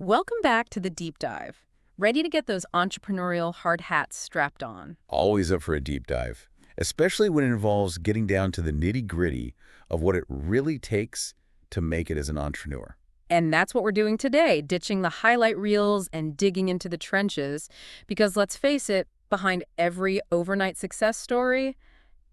Welcome back to the deep dive. Ready to get those entrepreneurial hard hats strapped on? Always up for a deep dive, especially when it involves getting down to the nitty-gritty of what it really takes to make it as an entrepreneur. And that's what we're doing today, ditching the highlight reels and digging into the trenches. Because let's face it, behind every overnight success story,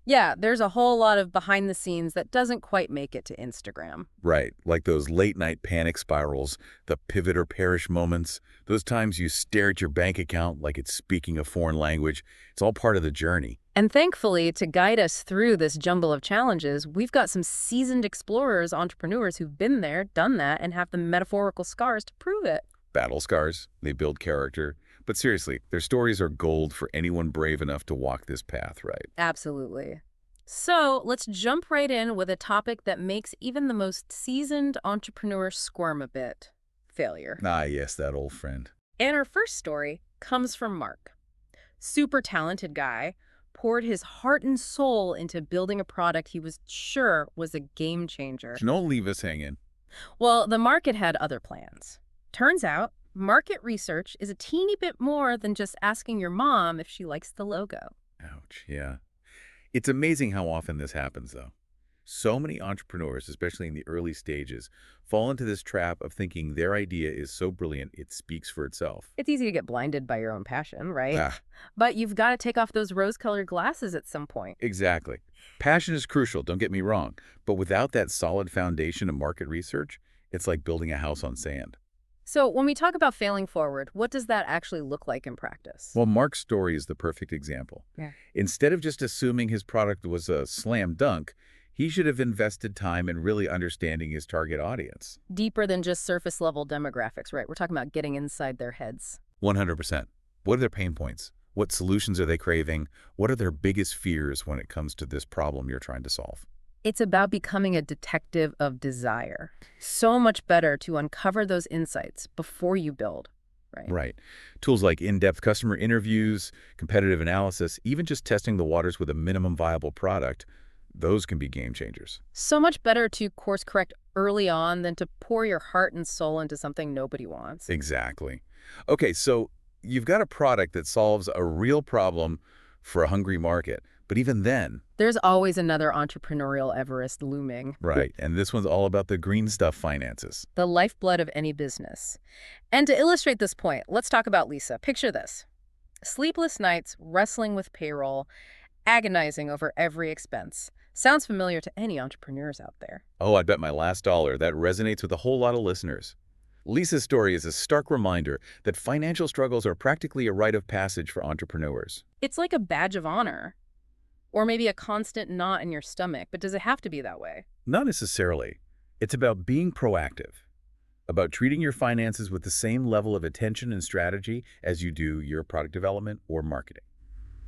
yeah, there's a whole lot of behind the scenes that doesn't quite make it to Instagram. Right, like those late-night panic spirals, the pivot or perish moments, those times you stare at your bank account like it's speaking a foreign language. It's all part of the journey. And thankfully, to guide us through this jumble of challenges, we've got some seasoned explorers, entrepreneurs who've been there, done that, and have the metaphorical scars to prove it. Battle scars, they build character. But seriously, their stories are gold for anyone brave enough to walk this path, right? Absolutely. So let's jump right in with a topic that makes even the most seasoned entrepreneur squirm a bit: failure. Ah, yes, that old friend. And our first story comes from Mark. Super talented guy, poured his heart and soul into building a product he was sure was a game changer. Don't leave us hanging. Well, the market had other plans. Turns out, market research is a teeny bit more than just asking your mom if she likes the logo. Ouch, yeah. It's amazing how often this happens, though. So many entrepreneurs, especially in the early stages, fall into this trap of thinking their idea is so brilliant it speaks for itself. It's easy to get blinded by your own passion, right? Ah, But you've got to take off those rose-colored glasses at some point. exactly. Passion is crucial, don't get me wrong, but without that solid foundation of market research, it's like building a house on sand. So when we talk about failing forward, what does that actually look like in practice? Well, Mark's story is the perfect example. Yeah. Instead of just assuming his product was a slam dunk, he should have invested time in really understanding his target audience. Deeper than just surface-level demographics, right? We're talking about getting inside their heads. 100%. What are their pain points? What solutions are they craving? What are their biggest fears when it comes to this problem you're trying to solve? It's about becoming a detective of desire. So much better to uncover those insights before you build, right? Right. Tools like in-depth customer interviews, competitive analysis, even just testing the waters with a minimum viable product, those can be game changers. So much better to course correct early on than to pour your heart and soul into something nobody wants. Exactly. Okay, so you've got a product that solves a real problem for a hungry market. But even then, There's always another entrepreneurial Everest looming. right, and this one's all about the green stuff finances. The lifeblood of any business. And to illustrate this point, let's talk about Lisa. Picture this. Sleepless nights, wrestling with payroll, agonizing over every expense. Sounds familiar to any entrepreneurs out there. Oh, I'd bet my last dollar that resonates with a whole lot of listeners. Lisa's story is a stark reminder that financial struggles are practically a rite of passage for entrepreneurs. It's like a badge of honor. Or maybe a constant knot in your stomach, but does it have to be that way? Not necessarily. It's about being proactive, about treating your finances with the same level of attention and strategy as you do your product development or marketing.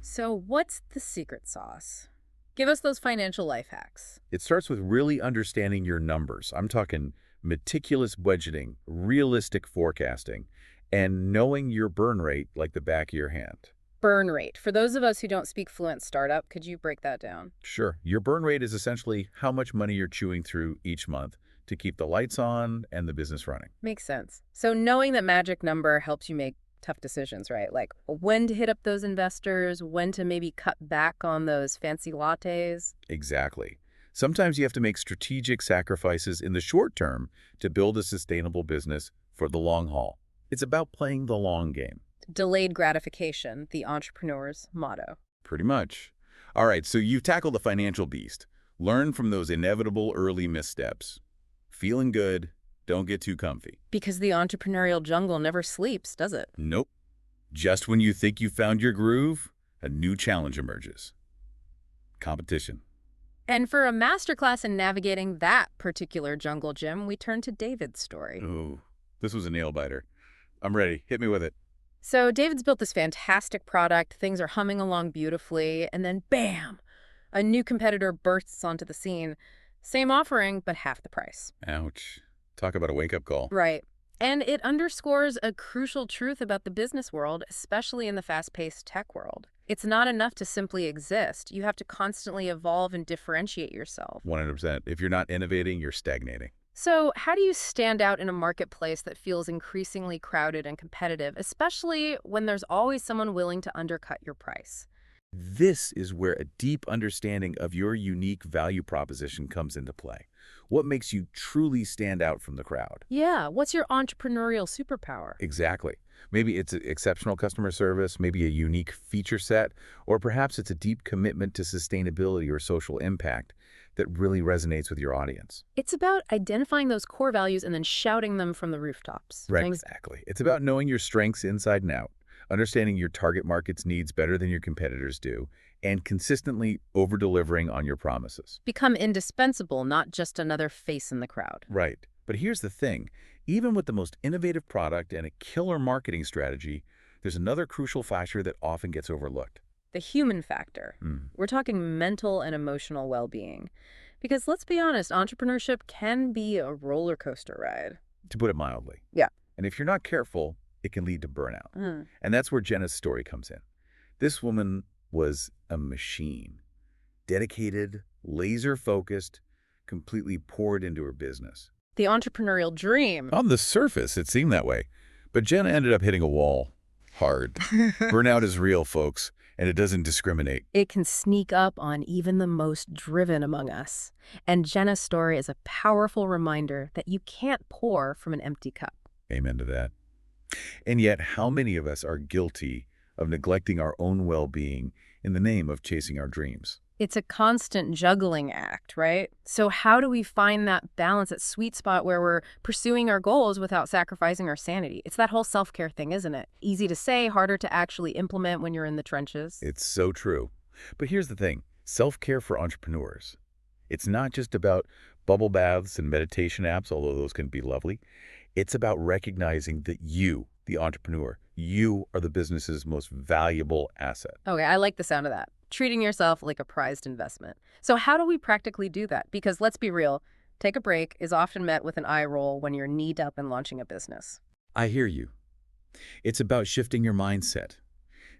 So what's the secret sauce? Give us those financial life hacks. It starts with really understanding your numbers. I'm talking meticulous budgeting, realistic forecasting, and knowing your burn rate like the back of your hand. Burn rate. For those of us who don't speak fluent startup, could you break that down? Sure, your burn rate is essentially how much money you're chewing through each month to keep the lights on and the business running. Makes sense. So knowing that magic number helps you make tough decisions, right? Like when to hit up those investors, when to maybe cut back on those fancy lattes. Exactly. Sometimes you have to make strategic sacrifices in the short term to build a sustainable business for the long haul. It's about playing the long game. Delayed gratification, the entrepreneur's motto. Pretty much. All right, so you've tackled the financial beast. Learn from those inevitable early missteps. Feeling good, don't get too comfy. Because the entrepreneurial jungle never sleeps, does it? Nope. Just when you think you found your groove, a new challenge emerges. Competition. And for a masterclass in navigating that particular jungle gym, we turn to David's story. Ooh, this was a nail-biter. I'm ready. Hit me with it. So David's built this fantastic product, things are humming along beautifully, and then bam, a new competitor bursts onto the scene. Same offering, but half the price. Ouch. Talk about a wake-up call. Right. And it underscores a crucial truth about the business world, especially in the fast-paced tech world. It's not enough to simply exist. You have to constantly evolve and differentiate yourself. 100%. If you're not innovating, you're stagnating. So, how do you stand out in a marketplace that feels increasingly crowded and competitive, especially when there's always someone willing to undercut your price? This is where a deep understanding of your unique value proposition comes into play. What makes you truly stand out from the crowd? Yeah, what's your entrepreneurial superpower? Exactly. Maybe it's exceptional customer service, maybe a unique feature set, or perhaps it's a deep commitment to sustainability or social impact that really resonates with your audience. It's about identifying those core values and then shouting them from the rooftops. Right, exactly. It's about knowing your strengths inside and out, understanding your target market's needs better than your competitors do, and consistently over-delivering on your promises. Become indispensable, not just another face in the crowd. Right. But here's the thing. Even with the most innovative product and a killer marketing strategy, there's another crucial factor that often gets overlooked. The human factor. Mm, We're talking mental and emotional well-being. Because let's be honest, entrepreneurship can be a roller coaster ride. to put it mildly. Yeah. And if you're not careful, it can lead to burnout. Mm. And that's where Jenna's story comes in. This woman was a machine, dedicated, laser-focused, completely poured into her business. The entrepreneurial dream. On the surface, it seemed that way. But Jenna ended up hitting a wall hard. Burnout is real, folks, and it doesn't discriminate. It can sneak up on even the most driven among us. And Jenna's story is a powerful reminder that you can't pour from an empty cup. Amen to that. And yet, how many of us are guilty of neglecting our own well-being in the name of chasing our dreams? It's a constant juggling act, right? So how do we find that balance, that sweet spot where we're pursuing our goals without sacrificing our sanity? It's that whole self-care thing, isn't it? Easy to say, harder to actually implement when you're in the trenches. It's so true. But here's the thing. Self-care for entrepreneurs. It's not just about bubble baths and meditation apps, although those can be lovely. It's about recognizing that you, the entrepreneur, you are the business's most valuable asset. Okay, I like the sound of that. Treating yourself like a prized investment. So how do we practically do that? Because let's be real, take a break is often met with an eye roll when you're knee-deep in launching a business. I hear you. It's about shifting your mindset,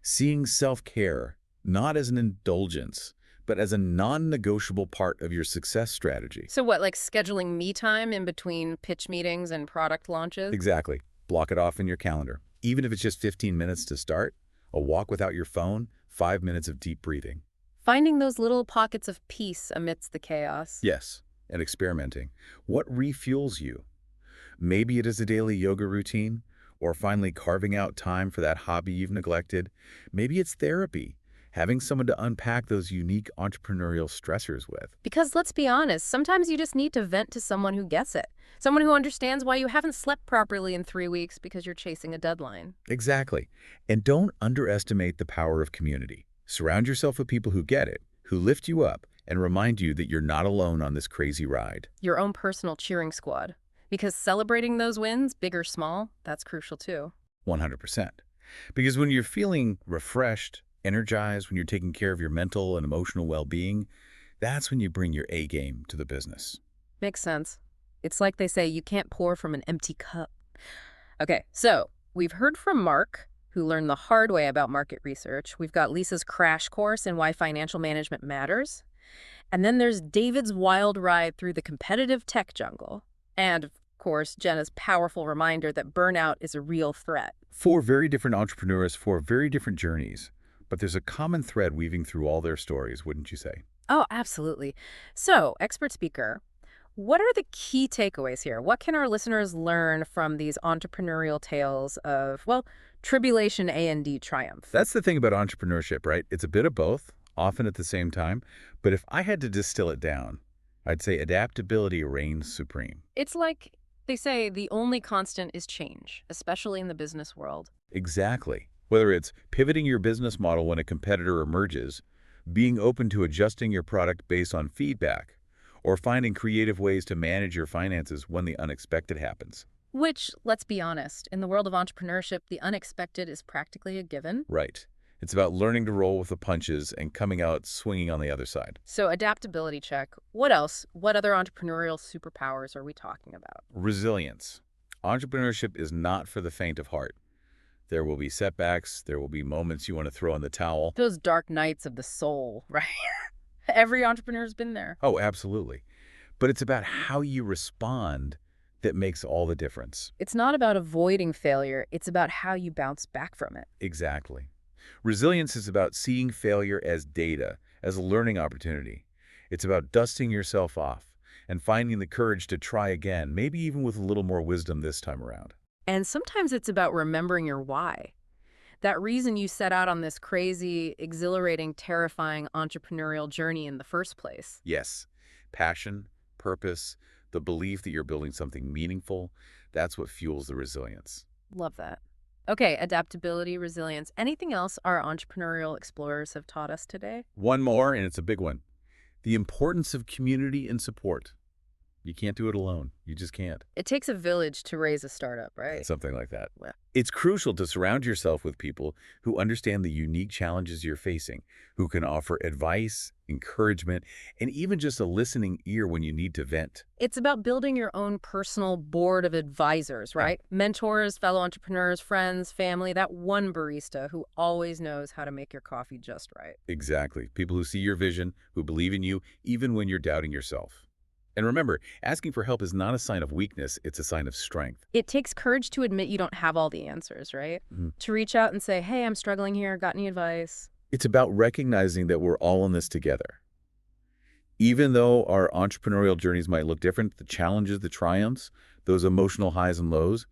seeing self-care not as an indulgence, but as a non-negotiable part of your success strategy. So what, like scheduling me time in between pitch meetings and product launches? Exactly. Block it off in your calendar. Even if it's just 15 minutes to start, a walk without your phone, 5 minutes of deep breathing. Finding those little pockets of peace amidst the chaos. Yes, and experimenting. What refuels you? Maybe it is a daily yoga routine, or finally carving out time for that hobby you've neglected. Maybe it's therapy, having someone to unpack those unique entrepreneurial stressors with. Because let's be honest, sometimes you just need to vent to someone who gets it. Someone who understands why you haven't slept properly in 3 weeks because you're chasing a deadline. Exactly. And don't underestimate the power of community. Surround yourself with people who get it, who lift you up, and remind you that you're not alone on this crazy ride. Your own personal cheering squad. Because celebrating those wins, big or small, that's crucial too. 100%. Because when you're feeling refreshed, energized, when you're taking care of your mental and emotional well-being, that's when you bring your A game to the business. Makes sense. It's like they say, you can't pour from an empty cup. Okay, so we've heard from Mark, who learned the hard way about market research. We've got Lisa's crash course in why financial management matters. And then there's David's wild ride through the competitive tech jungle. And, of course, Jenna's powerful reminder that burnout is a real threat. 4 very different entrepreneurs, 4 very different journeys. But there's a common thread weaving through all their stories, wouldn't you say? Oh, absolutely. So, expert speaker, what are the key takeaways here? What can our listeners learn from these entrepreneurial tales of, well, tribulation and triumph? That's the thing about entrepreneurship, right? It's a bit of both, often at the same time. But if I had to distill it down, I'd say adaptability reigns supreme. It's like they say the only constant is change, especially in the business world. Exactly. Whether it's pivoting your business model when a competitor emerges, being open to adjusting your product based on feedback, or finding creative ways to manage your finances when the unexpected happens. Which, let's be honest, in the world of entrepreneurship, the unexpected is practically a given. Right. It's about learning to roll with the punches and coming out swinging on the other side. So adaptability check. What else? What other entrepreneurial superpowers are we talking about? Resilience. Entrepreneurship is not for the faint of heart. There will be setbacks. There will be moments you want to throw in the towel. Those dark nights of the soul, right? Every entrepreneur's been there. Oh, absolutely. but it's about how you respond that makes all the difference. It's not about avoiding failure, it's about how you bounce back from it. Exactly. Resilience is about seeing failure as data, as a learning opportunity. It's about dusting yourself off and finding the courage to try again, maybe even with a little more wisdom this time around. And sometimes it's about remembering your why. That reason you set out on this crazy, exhilarating, terrifying entrepreneurial journey in the first place. Yes, passion, purpose, the belief that you're building something meaningful, that's what fuels the resilience. Love that. Okay, adaptability, resilience. Anything else our entrepreneurial explorers have taught us today? One more, and it's a big one. The importance of community and support. You can't do it alone. You just can't. It takes a village to raise a startup, right? Something like that. Well, It's crucial to surround yourself with people who understand the unique challenges you're facing, who can offer advice, encouragement, and even just a listening ear when you need to vent. it's about building your own personal board of advisors, Yeah, right? Mentors, fellow entrepreneurs, friends, family, that one barista who always knows how to make your coffee just right. exactly. People who see your vision, who believe in you, even when you're doubting yourself. And remember, asking for help is not a sign of weakness, it's a sign of strength. It takes courage to admit you don't have all the answers, right? Mhm. To reach out and say, hey, I'm struggling here, got any advice? It's about recognizing that we're all in this together. Even though our entrepreneurial journeys might look different, the challenges, the triumphs, those emotional highs and lows,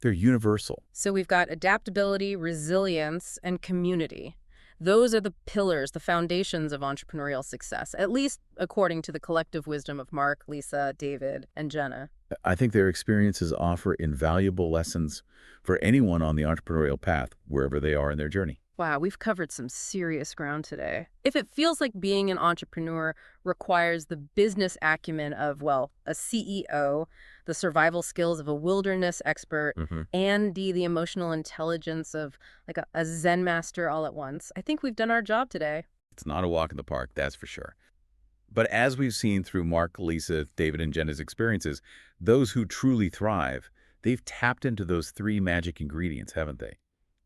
they're universal. So we've got adaptability, resilience, and community. Those are the pillars, the foundations of entrepreneurial success, at least according to the collective wisdom of Mark, Lisa, David, and Jenna. I think their experiences offer invaluable lessons for anyone on the entrepreneurial path, wherever they are in their journey. Wow, we've covered some serious ground today. If it feels like being an entrepreneur requires the business acumen of, well, a CEO, the survival skills of a wilderness expert, Mhm. and the emotional intelligence of like a Zen master all at once, I think we've done our job today. It's not a walk in the park, that's for sure. But as we've seen through Mark, Lisa, David, and Jenna's experiences, those who truly thrive, they've tapped into those three magic ingredients, haven't they?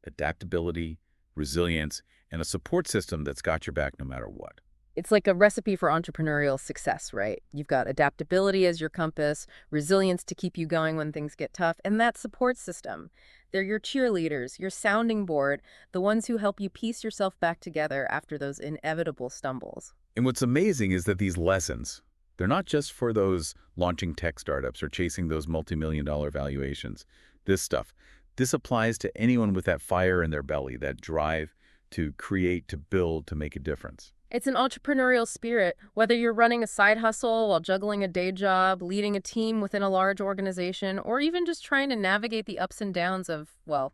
Adaptability, resilience, and a support system that's got your back no matter what. It's like a recipe for entrepreneurial success, right? You've got adaptability as your compass, resilience to keep you going when things get tough, and that support system. They're your cheerleaders, your sounding board, the ones who help you piece yourself back together after those inevitable stumbles. And what's amazing is that these lessons, they're not just for those launching tech startups or chasing those multi-million-dollar valuations. This stuff, this applies to anyone with that fire in their belly, that drive to create, to build, to make a difference. It's an entrepreneurial spirit, whether you're running a side hustle while juggling a day job, leading a team within a large organization, or even just trying to navigate the ups and downs of, well,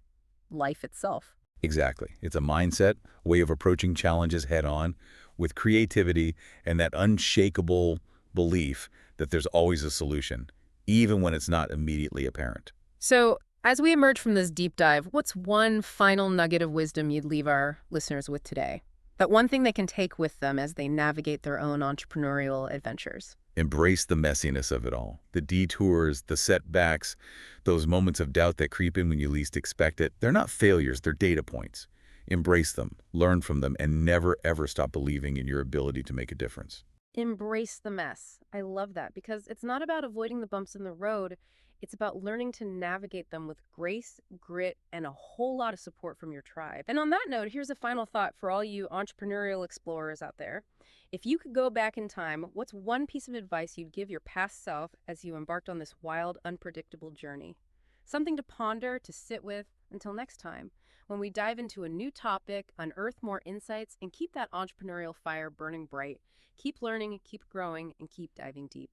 life itself. Exactly. It's a mindset, way of approaching challenges head on with creativity and that unshakable belief that there's always a solution, even when it's not immediately apparent. So, as we emerge from this deep dive, what's one final nugget of wisdom you'd leave our listeners with today? That one thing they can take with them as they navigate their own entrepreneurial adventures. Embrace the messiness of it all. The detours, the setbacks, those moments of doubt that creep in when you least expect it. They're not failures, they're data points. Embrace them, learn from them, and never ever stop believing in your ability to make a difference. Embrace the mess. I love that because it's not about avoiding the bumps in the road. It's about learning to navigate them with grace, grit, and a whole lot of support from your tribe. And on that note, here's a final thought for all you entrepreneurial explorers out there. If you could go back in time, what's one piece of advice you'd give your past self as you embarked on this wild, unpredictable journey? Something to ponder, to sit with. Until next time, when we dive into a new topic, unearth more insights, and keep that entrepreneurial fire burning bright. Keep learning, keep growing, and keep diving deep.